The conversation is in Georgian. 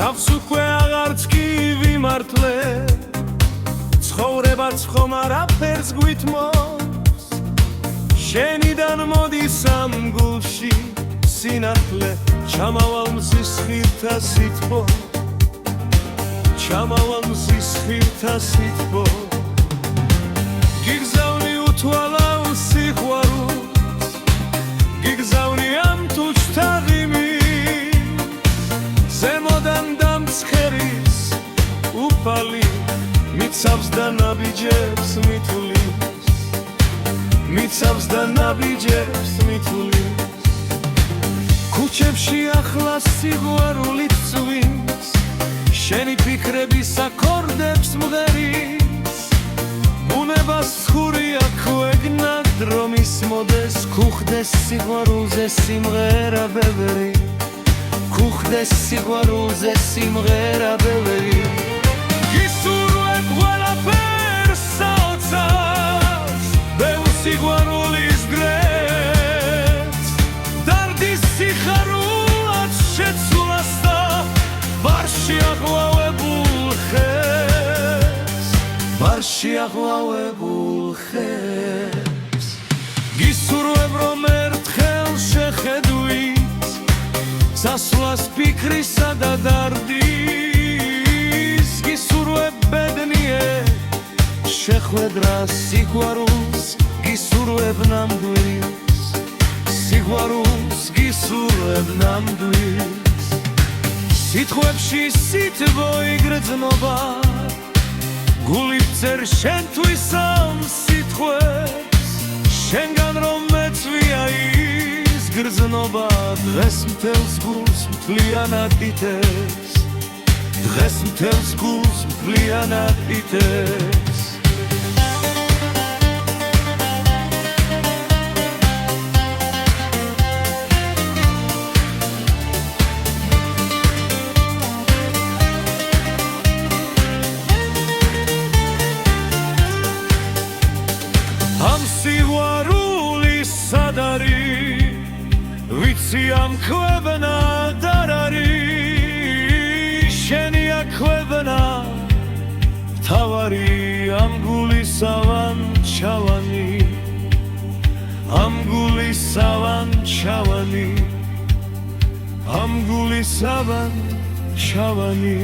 თავს უკვე აღარც კი ვიმართლე ცხოვრებაც ხომ არაფერს გვითმოს შენიდან მოდის ამ გულში სინათლე ჩამავალ მზის ხილთა სითბო ჩამავალ მზის ხილთა სითბო გიგზავნი უთვალავ სიყვარულს გიგზავნი ამ თუჩთა ღიმის ზემოდან დამცხერის უფალი მიცავს და ნაბიჯებს მითulis მიცავს და ნაბიჯებს მითulis ქუჩებში ახლა სიყვარული წვიმს შენი ფიქრების აკორდებს მღერის ბუნებას ხურია ქვეგნა დრომის მოდეს ქუხდეს სიყვარულზე სიმღერა ბევრი ქუხდეს სიყვარულზე სიმღერა ბევრი გისურვებ ყველაფერს საოცარს ბევრ სიყვარულის გრეთს დარდის სიხარულად შეცვლას და ვარ შეაღვავებულ ხეს ვარ შეაღვავებულ ხეს გისურვებ რომ ერთხელ შეხედვით სასვლას ფიქრისა და დარდის გისურვებ ბედნიე შეხვედრა სიყვარულს გისურვებ ნამდვილს სიყვარულს გისურვებ ნამდვილს სიტყვებში სითბო იგრძნობა გული ვწერ შენთვის ამ სიტყვებს შენგან რომ მეწვია ის გრძნობა დღეს მთელს გულს მთლიანად იტევს დღეს მთელს გულს მთლიანად იტევს ამ სიყვარულის სად არის ვიცი ამ ქვევნად არ არის შენია ქვევნა მთავარი ამ გულისავან ჩავანი ამ გულისავან ჩავანი ამ გულისავან ჩავანი